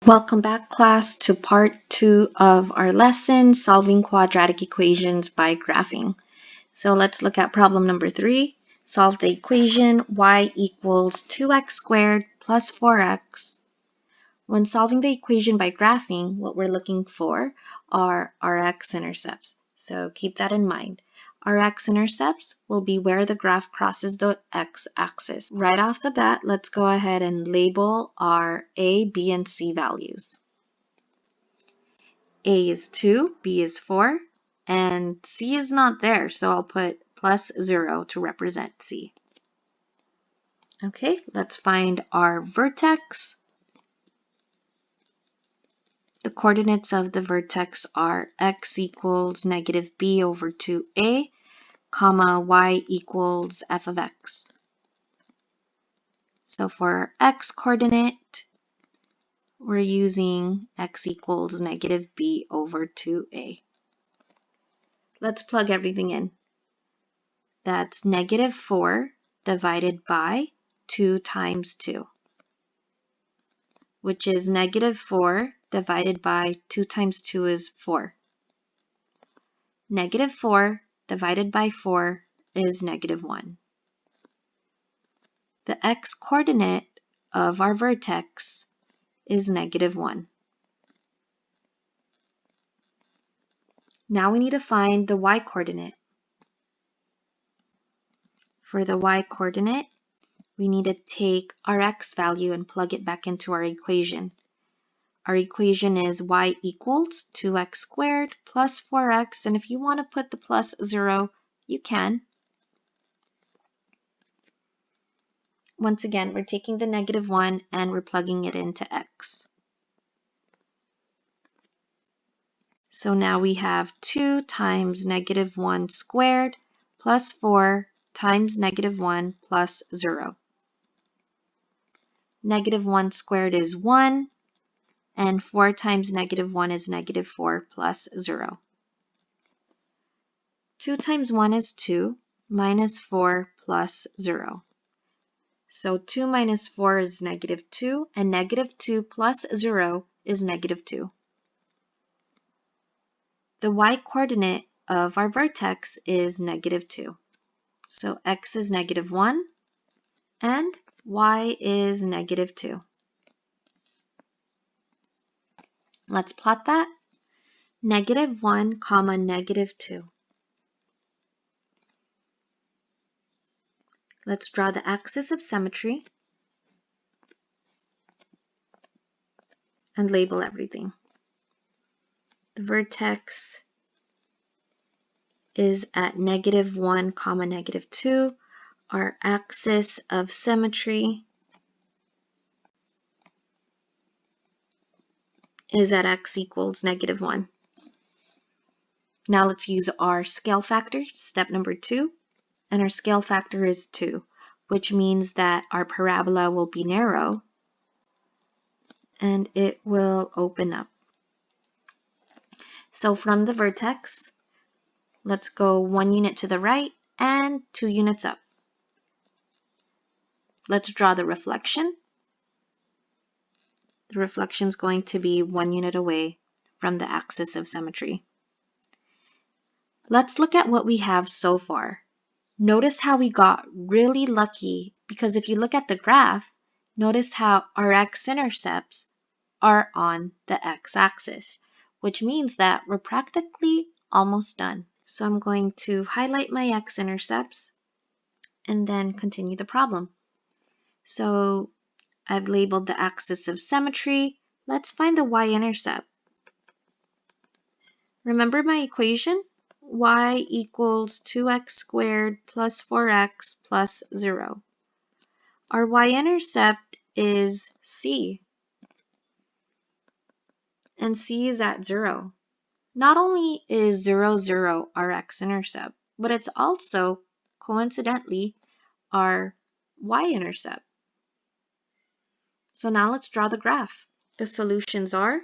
Welcome back, class, to part 2 of our lesson, solving quadratic equations by graphing. So let's look at problem number 3. Solve the equation y equals 2x squared plus 4x. When solving the equation by graphing, what we're looking for are our x-intercepts. So keep that in mind. Our x-intercepts will be where the graph crosses the x-axis. Right off the bat, let's go ahead and label our a, b, and c values. A is 2, B is 4, and C is not there, so I'll put plus 0 to represent C. Okay, let's find our vertex. The coordinates of the vertex are x equals negative b over 2a, comma y equals f of x. So for our x coordinate, we're using x equals negative b over 2a. Let's plug everything in. That's negative 4 divided by 2 times 2, which is negative 4 divided by 2 times 2 is 4. Negative 4 divided by 4 is negative 1. The x-coordinate of our vertex is negative 1. Now we need to find the y-coordinate. For the y-coordinate, we need to take our x value and plug it back into our equation. Our equation is y equals 2x squared plus 4x, and if you want to put the plus 0, you can. Once again, we're taking the negative 1 and we're plugging it into x. So now we have 2 times negative 1 squared plus 4 times negative 1 plus 0. Negative 1 squared is 1. And 4 times negative 1 is negative 4 plus 0. 2 times 1 is 2, minus 4 plus 0. So 2 minus 4 is negative 2, and negative 2 plus 0 is negative 2. The y-coordinate of our vertex is negative 2. So x is negative 1, and y is negative 2. Let's plot that. Negative 1, comma, negative 2. Let's draw the axis of symmetry and label everything. The vertex is at negative 1, comma, negative 2. Our axis of symmetry is at x equals negative 1. Now let's use our scale factor, step number 2. And our scale factor is 2, which means that our parabola will be narrow and it will open up. So from the vertex, let's go 1 unit to the right and 2 units up. Let's draw the reflection. The reflection is going to be 1 unit away from the axis of symmetry. Let's look at what we have so far. Notice how we got really lucky, because if you look at the graph, notice how our x-intercepts are on the x-axis, which means that we're practically almost done. So I'm going to highlight my x-intercepts and then continue the problem. So I've labeled the axis of symmetry. Let's find the y-intercept. Remember my equation? Y equals 2x squared plus 4x plus 0. Our y-intercept is C. And C is at 0. Not only is 0, 0 our x-intercept, but it's also, coincidentally, our y-intercept. So now let's draw the graph. The solutions are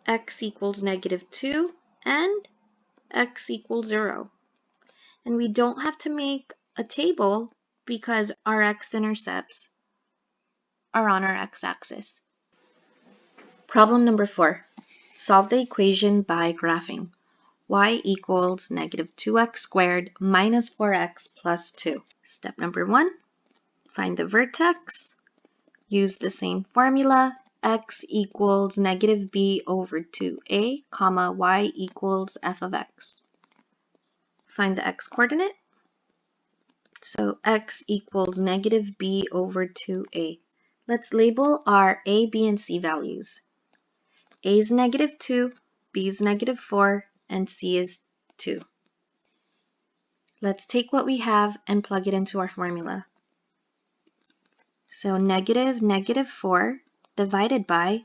x equals negative 2 and x equals 0. And we don't have to make a table because our x-intercepts are on our x-axis. Problem number 4. Solve the equation by graphing. Y equals negative 2x squared minus 4x plus 2. Step number 1. Find the vertex. Use the same formula. X equals negative b over 2a, comma, y equals f of x. Find the x-coordinate. So x equals negative b over 2a. Let's label our a, b, and c values. A is negative 2, b is negative 4, and c is 2. Let's take what we have and plug it into our formula. So negative negative 4 divided by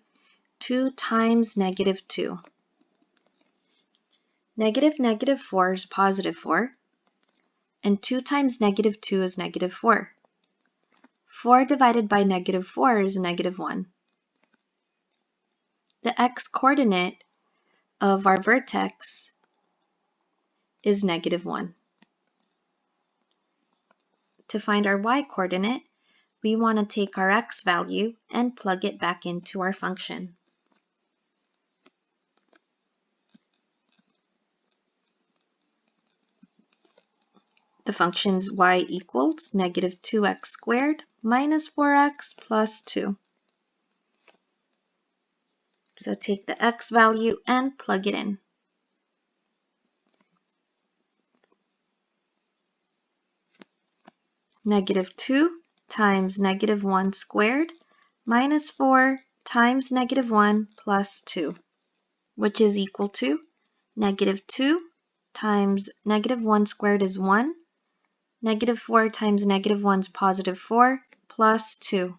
2 times negative 2. Negative negative 4 is positive 4, and 2 times negative 2 is negative 4. 4 divided by negative 4 is negative 1. The x-coordinate of our vertex is negative 1. To find our y-coordinate, we want to take our x value and plug it back into our function. The function's y equals negative 2x squared minus 4x plus 2. So take the x value and plug it in. Negative 2 times negative 1 squared minus 4 times negative 1 plus 2, which is equal to negative 2 times negative 1 squared is 1, negative 4 times negative 1 is positive 4, plus 2.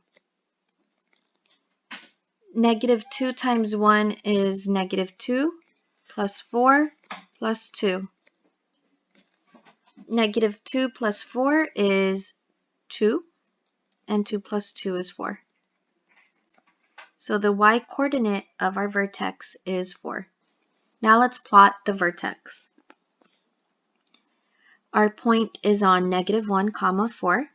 Negative 2 times 1 is negative 2, plus 4, plus 2. Negative 2 plus 4 is 2, and 2 plus 2 is 4. So the y-coordinate of our vertex is 4. Now let's plot the vertex. Our point is on negative 1, comma 4.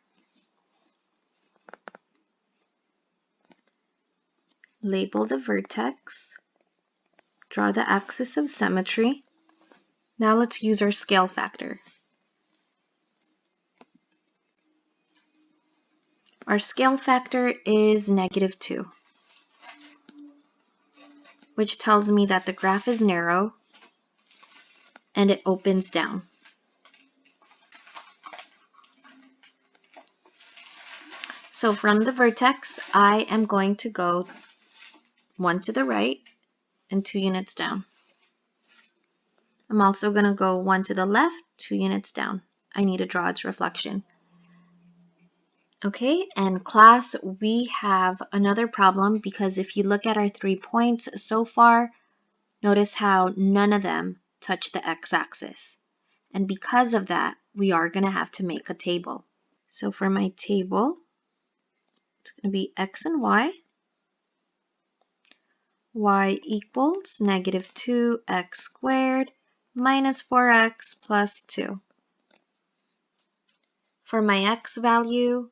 Label the vertex. Draw the axis of symmetry. Now let's use our scale factor. Our scale factor is negative 2, which tells me that the graph is narrow and it opens down. So from the vertex, I am going to go 1 to the right and 2 units down. I'm also going to go 1 to the left, 2 units down. I need to draw its reflection. Okay, and class, we have another problem because if you look at our 3 points so far, notice how none of them touch the x-axis. And because of that, we are going to have to make a table. So for my table, it's going to be x and y. Y equals negative 2x squared minus 4x plus 2. For my x value,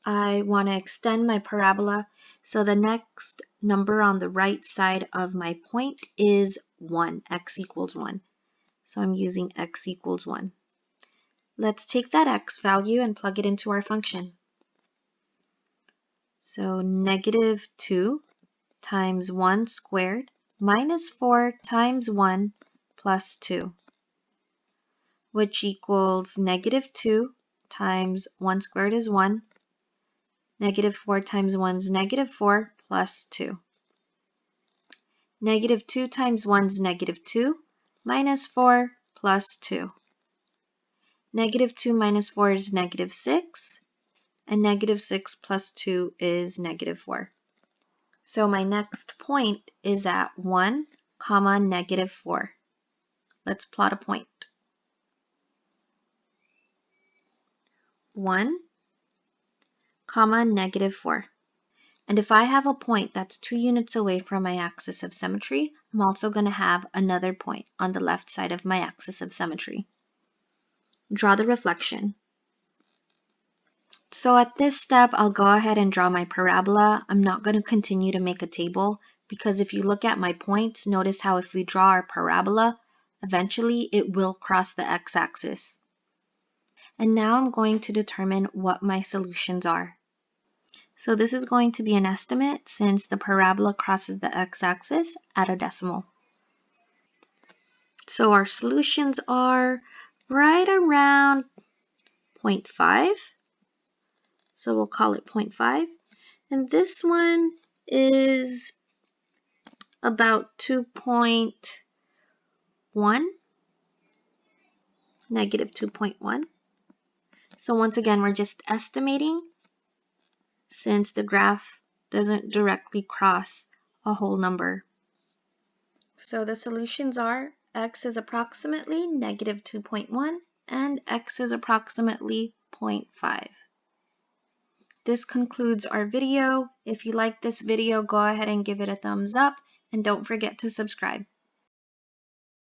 I want to extend my parabola, so the next number on the right side of my point is 1, x equals 1. So I'm using x equals 1. Let's take that x value and plug it into our function. So negative 2 times 1 squared minus 4 times 1 plus 2, which equals negative 2 times 1 squared is 1, negative 4 times 1 is negative 4 plus 2. Negative 2 times 1 is negative 2 minus 4 plus 2. Negative 2 minus 4 is negative 6, and negative 6 plus 2 is negative 4. So my next point is at 1, comma, negative 4. Let's plot a point. 1, comma, negative 4. And if I have a point that's 2 units away from my axis of symmetry, I'm also going to have another point on the left side of my axis of symmetry. Draw the reflection. So at this step, I'll go ahead and draw my parabola. I'm not going to continue to make a table because if you look at my points, notice how if we draw our parabola, eventually it will cross the x-axis. And now I'm going to determine what my solutions are. So this is going to be an estimate since the parabola crosses the x-axis at a decimal. So our solutions are right around 0.5. So we'll call it 0.5. And this one is about 2.1, negative 2.1. So once again, we're just estimating since the graph doesn't directly cross a whole number. So the solutions are x is approximately negative 2.1 and x is approximately 0.5. This concludes our video. If you like this video, go ahead and give it a thumbs up and don't forget to subscribe.